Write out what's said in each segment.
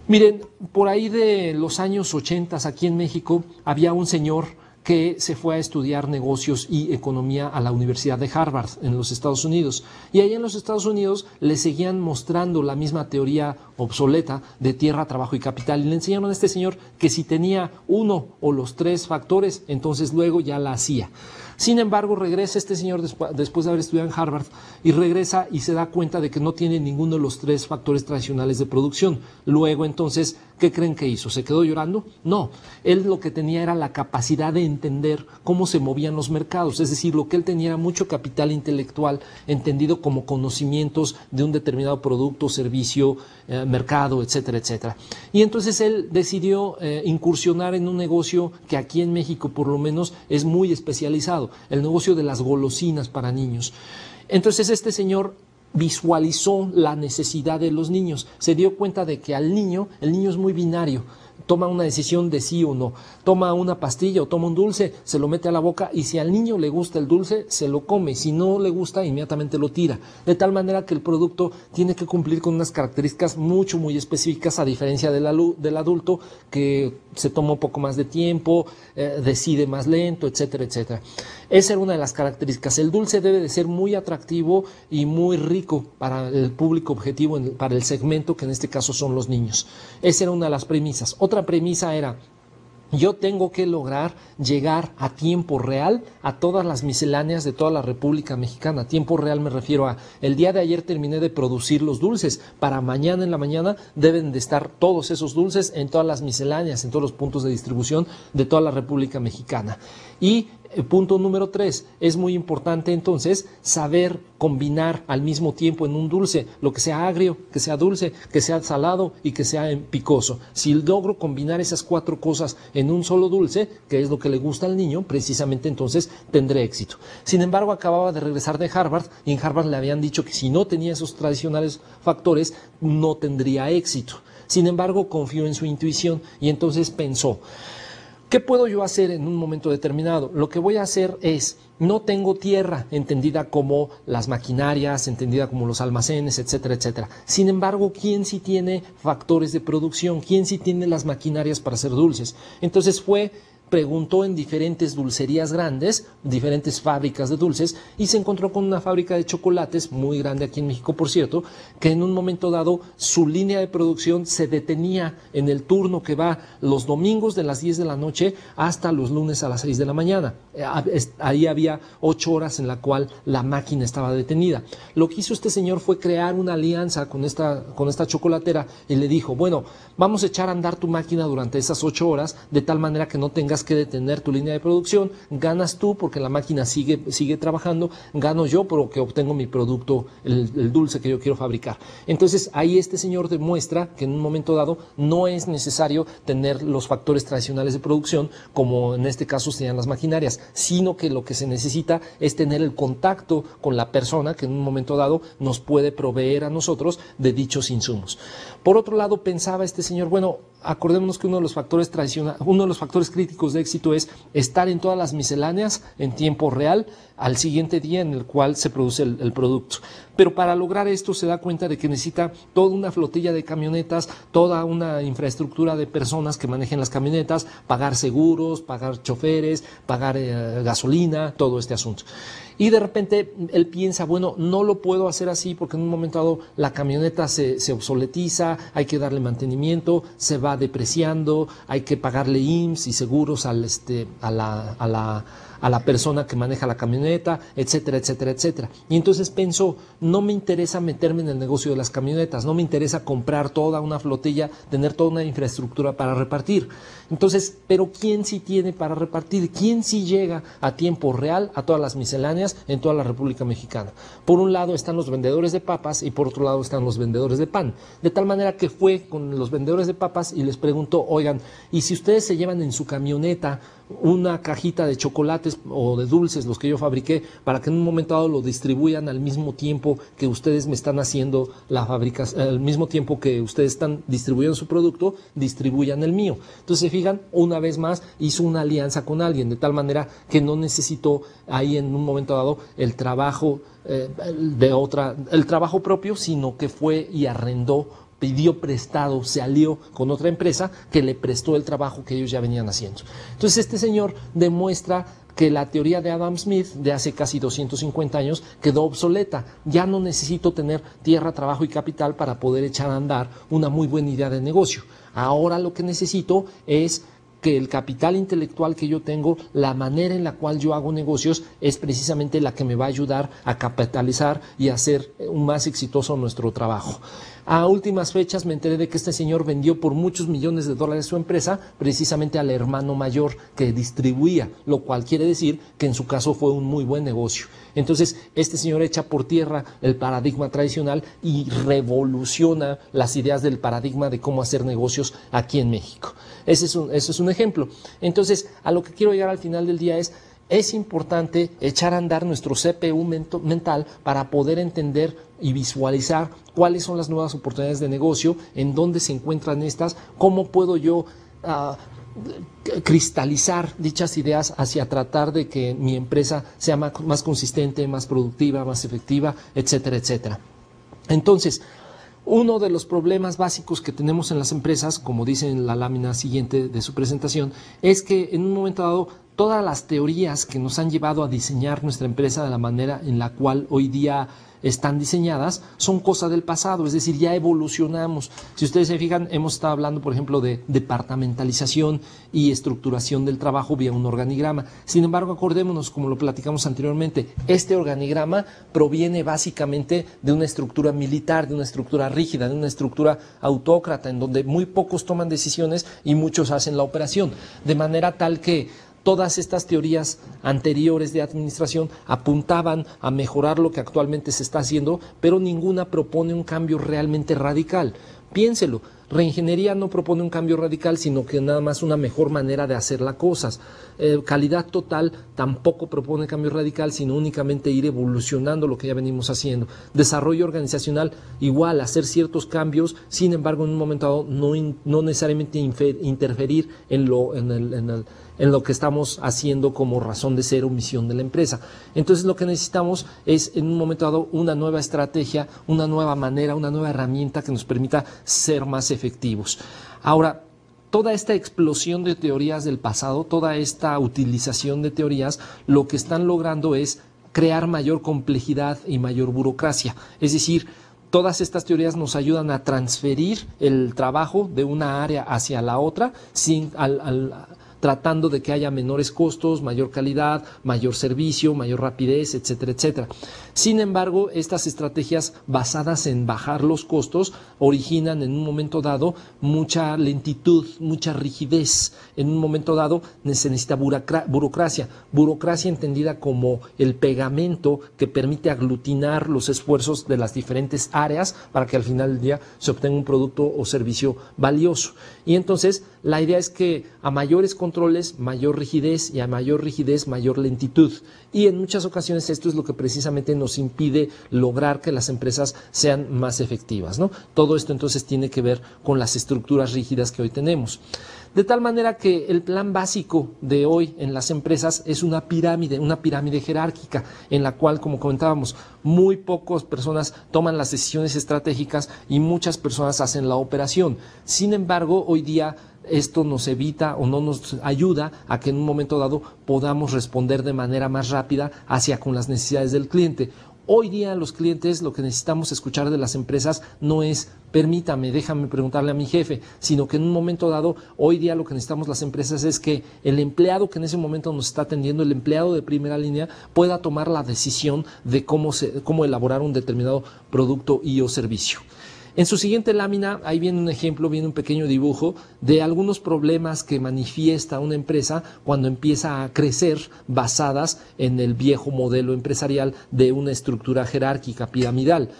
Miren, por ahí de los años 80 aquí en México había un señor que se fue a estudiar negocios y economía a la Universidad de Harvard en los Estados Unidos. Y ahí en los Estados Unidos le seguían mostrando la misma teoría obsoleta de tierra, trabajo y capital. Y le enseñaron a este señor que si tenía uno o los tres factores, entonces luego ya la hacía. Sin embargo, regresa este señor después de haber estudiado en Harvard y regresa y se da cuenta de que no tiene ninguno de los tres factores tradicionales de producción. Luego, entonces, ¿qué creen que hizo? ¿Se quedó llorando? No. Él lo que tenía era la capacidad de entender cómo se movían los mercados. Es decir, lo que él tenía era mucho capital intelectual entendido como conocimientos de un determinado producto, servicio, mercado, etcétera, etcétera. Y entonces él decidió incursionar en un negocio que aquí en México, por lo menos, es muy especializado. El negocio de las golosinas para niños. Entonces este señor visualizó la necesidad de los niños, se dio cuenta de que el niño es muy binario, toma una decisión de sí o no, toma una pastilla o toma un dulce, se lo mete a la boca y si al niño le gusta el dulce, se lo come, si no le gusta, inmediatamente lo tira, de tal manera que el producto tiene que cumplir con unas características muy específicas, a diferencia del adulto que se toma un poco más de tiempo, decide más lento, etcétera, etcétera. Esa era una de las características. El dulce debe de ser muy atractivo y muy rico para el público objetivo, para el segmento que en este caso son los niños. Esa era una de las premisas. Otra premisa era: yo tengo que lograr llegar a tiempo real a todas las misceláneas de toda la República Mexicana. A tiempo real me refiero a el día de ayer terminé de producir los dulces, para mañana en la mañana deben de estar todos esos dulces en todas las misceláneas, en todos los puntos de distribución de toda la República Mexicana. Y punto número 3, es muy importante entonces saber combinar al mismo tiempo en un dulce lo que sea agrio, que sea dulce, que sea salado y que sea picoso. Si logro combinar esas 4 cosas en un solo dulce, que es lo que le gusta al niño, precisamente entonces tendré éxito. Sin embargo, acababa de regresar de Harvard y en Harvard le habían dicho que si no tenía esos tradicionales factores no tendría éxito. Sin embargo, confió en su intuición y entonces pensó: ¿qué puedo yo hacer en un momento determinado? Lo que voy a hacer es, no tengo tierra, entendida como las maquinarias, entendida como los almacenes, etcétera, etcétera. Sin embargo, ¿quién sí tiene factores de producción? ¿Quién sí tiene las maquinarias para hacer dulces? Entonces preguntó en diferentes dulcerías grandes, diferentes fábricas de dulces, y se encontró con una fábrica de chocolates, muy grande aquí en México, por cierto, que en un momento dado su línea de producción se detenía en el turno que va los domingos de las 10 de la noche hasta los lunes a las 6 de la mañana. Ahí había 8 horas en la cual la máquina estaba detenida. Lo que hizo este señor fue crear una alianza con esta chocolatera y le dijo: bueno, vamos a echar a andar tu máquina durante esas 8 horas, de tal manera que no tengas que detener tu línea de producción, ganas tú porque la máquina sigue trabajando, gano yo porque obtengo mi producto, el dulce que yo quiero fabricar. Entonces ahí este señor demuestra que en un momento dado no es necesario tener los factores tradicionales de producción, como en este caso serían las maquinarias, sino que lo que se necesita es tener el contacto con la persona que en un momento dado nos puede proveer a nosotros de dichos insumos. Por otro lado, pensaba este señor, bueno, acordémonos que uno de los factores críticos de éxito es estar en todas las misceláneas en tiempo real al siguiente día en el cual se produce el producto. Pero para lograr esto se da cuenta de que necesita toda una flotilla de camionetas, toda una infraestructura de personas que manejen las camionetas, pagar seguros, pagar choferes, pagar gasolina, todo este asunto. Y de repente él piensa, bueno, no lo puedo hacer así porque en un momento dado la camioneta se obsoletiza, hay que darle mantenimiento, se va depreciando, hay que pagarle IMSS y seguros a la persona que maneja la camioneta, etcétera, etcétera, etcétera. Y entonces pensó, no me interesa meterme en el negocio de las camionetas, no me interesa comprar toda una flotilla, tener toda una infraestructura para repartir. Entonces, pero ¿quién sí tiene para repartir? ¿Quién sí llega a tiempo real a todas las misceláneas en toda la República Mexicana? Por un lado están los vendedores de papas y por otro lado están los vendedores de pan. De tal manera que fue con los vendedores de papas y les preguntó, oigan, ¿y si ustedes se llevan en su camioneta una cajita de chocolates o de dulces, los que yo fabriqué, para que en un momento dado lo distribuyan al mismo tiempo que ustedes me están haciendo la fabricación, al mismo tiempo que ustedes están distribuyendo su producto, distribuyan el mío. Entonces, se fijan, una vez más hizo una alianza con alguien, de tal manera que no necesitó ahí en un momento dado el trabajo el trabajo propio, sino que fue y arrendó, pidió prestado, se alió con otra empresa que le prestó el trabajo que ellos ya venían haciendo. Entonces este señor demuestra que la teoría de Adam Smith de hace casi 250 años quedó obsoleta. Ya no necesito tener tierra, trabajo y capital para poder echar a andar una muy buena idea de negocio. Ahora lo que necesito es que el capital intelectual que yo tengo, la manera en la cual yo hago negocios, es precisamente la que me va a ayudar a capitalizar y a hacer más exitoso nuestro trabajo. A últimas fechas me enteré de que este señor vendió por muchos millones de dólares su empresa precisamente al hermano mayor que distribuía, lo cual quiere decir que en su caso fue un muy buen negocio. Entonces, este señor echa por tierra el paradigma tradicional y revoluciona las ideas del paradigma de cómo hacer negocios aquí en México. Ese es un ejemplo. Entonces, a lo que quiero llegar al final del día es importante echar a andar nuestro CPU mental para poder entender y visualizar cuáles son las nuevas oportunidades de negocio, en dónde se encuentran estas, cómo puedo yo cristalizar dichas ideas hacia tratar de que mi empresa sea más consistente, más productiva, más efectiva, etcétera, etcétera. Entonces, uno de los problemas básicos que tenemos en las empresas, como dice en la lámina siguiente de su presentación, es que en un momento dado todas las teorías que nos han llevado a diseñar nuestra empresa de la manera en la cual hoy día están diseñadas son cosa del pasado, es decir, ya evolucionamos. Si ustedes se fijan, hemos estado hablando, por ejemplo, de departamentalización y estructuración del trabajo vía un organigrama. Sin embargo, acordémonos, como lo platicamos anteriormente, este organigrama proviene básicamente de una estructura militar, de una estructura rígida, de una estructura autócrata, en donde muy pocos toman decisiones y muchos hacen la operación, de manera tal que todas estas teorías anteriores de administración apuntaban a mejorar lo que actualmente se está haciendo, pero ninguna propone un cambio realmente radical. Piénselo, reingeniería no propone un cambio radical, sino que nada más una mejor manera de hacer las cosas. Calidad total tampoco propone cambio radical, sino únicamente ir evolucionando lo que ya venimos haciendo. Desarrollo organizacional, igual, hacer ciertos cambios, sin embargo, en un momento dado no necesariamente interferir en lo que estamos haciendo como razón de ser o misión de la empresa. Entonces lo que necesitamos es en un momento dado una nueva estrategia, una nueva manera, una nueva herramienta que nos permita ser más efectivos. Ahora, toda esta explosión de teorías del pasado, toda esta utilización de teorías, lo que están logrando es crear mayor complejidad y mayor burocracia. Es decir, todas estas teorías nos ayudan a transferir el trabajo de una área hacia la otra tratando de que haya menores costos, mayor calidad, mayor servicio, mayor rapidez, etcétera, etcétera. Sin embargo, estas estrategias basadas en bajar los costos originan en un momento dado mucha lentitud, mucha rigidez. En un momento dado se necesita burocracia entendida como el pegamento que permite aglutinar los esfuerzos de las diferentes áreas para que al final del día se obtenga un producto o servicio valioso. Y entonces la idea es que a mayores controles, mayor rigidez, y a mayor rigidez, mayor lentitud. Y en muchas ocasiones esto es lo que precisamente nos impide lograr que las empresas sean más efectivas, ¿no? Todo esto entonces tiene que ver con las estructuras rígidas que hoy tenemos. De tal manera que el plan básico de hoy en las empresas es una pirámide jerárquica, en la cual, como comentábamos, muy pocas personas toman las decisiones estratégicas y muchas personas hacen la operación. Sin embargo, hoy día esto nos evita o no nos ayuda a que en un momento dado podamos responder de manera más rápida hacia con las necesidades del cliente. Hoy día los clientes lo que necesitamos escuchar de las empresas no es permítame, déjame preguntarle a mi jefe, sino que en un momento dado, hoy día lo que necesitamos las empresas es que el empleado que en ese momento nos está atendiendo, el empleado de primera línea, pueda tomar la decisión de cómo elaborar un determinado producto y o servicio. En su siguiente lámina, ahí viene un ejemplo, viene un pequeño dibujo de algunos problemas que manifiesta una empresa cuando empieza a crecer basadas en el viejo modelo empresarial de una estructura jerárquica piramidal.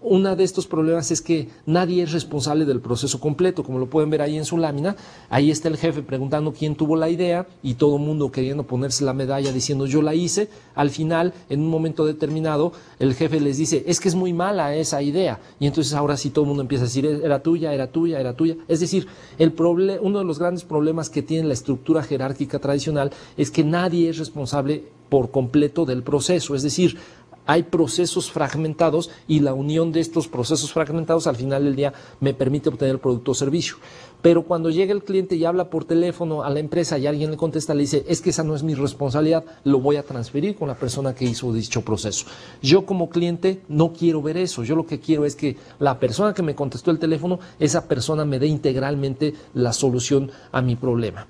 Uno de estos problemas es que nadie es responsable del proceso completo, como lo pueden ver ahí en su lámina. Ahí está el jefe preguntando quién tuvo la idea y todo el mundo queriendo ponerse la medalla diciendo yo la hice. Al final, en un momento determinado, el jefe les dice es que es muy mala esa idea, y entonces ahora sí todo el mundo empieza a decir era tuya, era tuya, era tuya. Es decir, uno de los grandes problemas que tiene la estructura jerárquica tradicional es que nadie es responsable por completo del proceso, es decir, hay procesos fragmentados y la unión de estos procesos fragmentados al final del día me permite obtener el producto o servicio. Pero cuando llega el cliente y habla por teléfono a la empresa y alguien le contesta, le dice, es que esa no es mi responsabilidad, lo voy a transferir con la persona que hizo dicho proceso. Yo como cliente no quiero ver eso, yo lo que quiero es que la persona que me contestó el teléfono, esa persona me dé integralmente la solución a mi problema.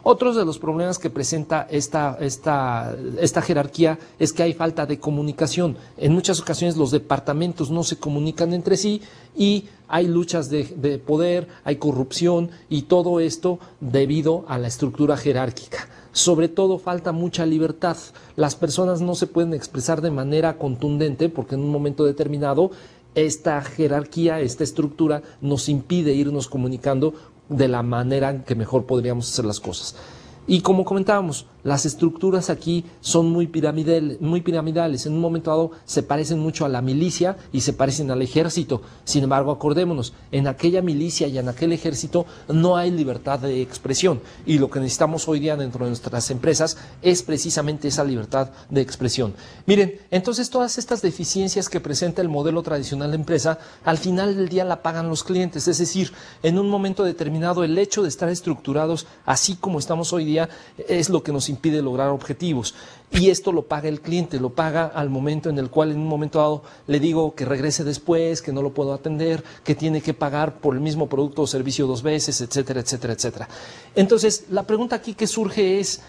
Otros de los problemas que presenta esta jerarquía es que hay falta de comunicación. En muchas ocasiones los departamentos no se comunican entre sí y hay luchas de poder, hay corrupción y todo esto debido a la estructura jerárquica. Sobre todo falta mucha libertad. Las personas no se pueden expresar de manera contundente porque en un momento determinado esta jerarquía, esta estructura nos impide irnos comunicando de la manera en que mejor podríamos hacer las cosas. Y como comentábamos, las estructuras aquí son muy piramidales. En un momento dado se parecen mucho a la milicia y se parecen al ejército. Sin embargo, acordémonos, en aquella milicia y en aquel ejército no hay libertad de expresión. Y lo que necesitamos hoy día dentro de nuestras empresas es precisamente esa libertad de expresión. Miren, entonces todas estas deficiencias que presenta el modelo tradicional de empresa, al final del día la pagan los clientes. Es decir, en un momento determinado el hecho de estar estructurados así como estamos hoy día es lo que nos impide lograr objetivos. Y esto lo paga el cliente, lo paga al momento en el cual en un momento dado le digo que regrese después, que no lo puedo atender, que tiene que pagar por el mismo producto o servicio 2 veces, etcétera, etcétera, etcétera. Entonces, la pregunta aquí que surge es,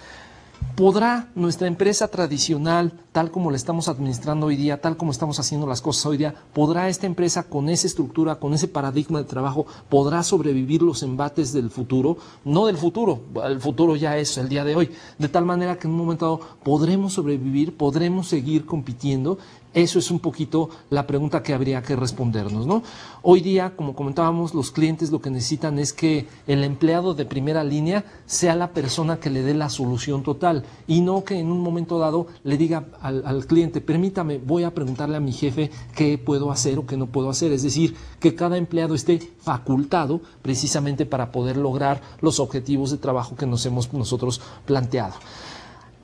¿podrá nuestra empresa tradicional, tal como la estamos administrando hoy día, tal como estamos haciendo las cosas hoy día, podrá esta empresa con esa estructura, con ese paradigma de trabajo, podrá sobrevivir los embates del futuro? No del futuro, el futuro ya es el día de hoy, de tal manera que en un momento dado podremos sobrevivir, podremos seguir compitiendo. Eso es un poquito la pregunta que habría que respondernos, ¿no? Hoy día, como comentábamos, los clientes lo que necesitan es que el empleado de primera línea sea la persona que le dé la solución total y no que en un momento dado le diga al cliente, permítame, voy a preguntarle a mi jefe qué puedo hacer o qué no puedo hacer. Es decir, que cada empleado esté facultado precisamente para poder lograr los objetivos de trabajo que nos hemos nosotros planteado.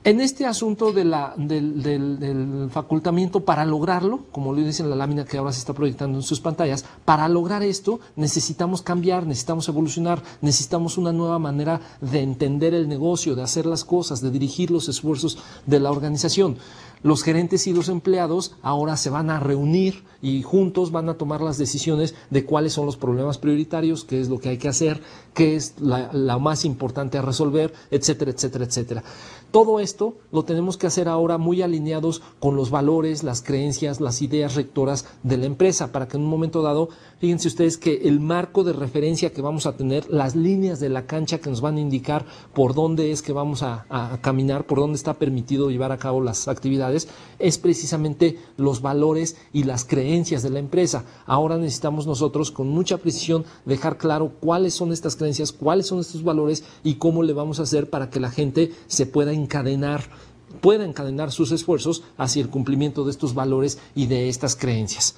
En este asunto del facultamiento, para lograrlo, como lo dice en la lámina que ahora se está proyectando en sus pantallas, para lograr esto necesitamos cambiar, necesitamos evolucionar, necesitamos una nueva manera de entender el negocio, de hacer las cosas, de dirigir los esfuerzos de la organización. Los gerentes y los empleados ahora se van a reunir y juntos van a tomar las decisiones de cuáles son los problemas prioritarios, qué es lo que hay que hacer, qué es la más importante a resolver, etcétera, etcétera, etcétera. Todo esto lo tenemos que hacer ahora muy alineados con los valores, las creencias, las ideas rectoras de la empresa, para que en un momento dado, fíjense ustedes que el marco de referencia que vamos a tener, las líneas de la cancha que nos van a indicar por dónde es que vamos a caminar, por dónde está permitido llevar a cabo las actividades, es precisamente los valores y las creencias de la empresa. Ahora necesitamos nosotros con mucha precisión dejar claro cuáles son estas creencias, cuáles son estos valores y cómo le vamos a hacer para que la gente se pueda encadenar sus esfuerzos hacia el cumplimiento de estos valores y de estas creencias.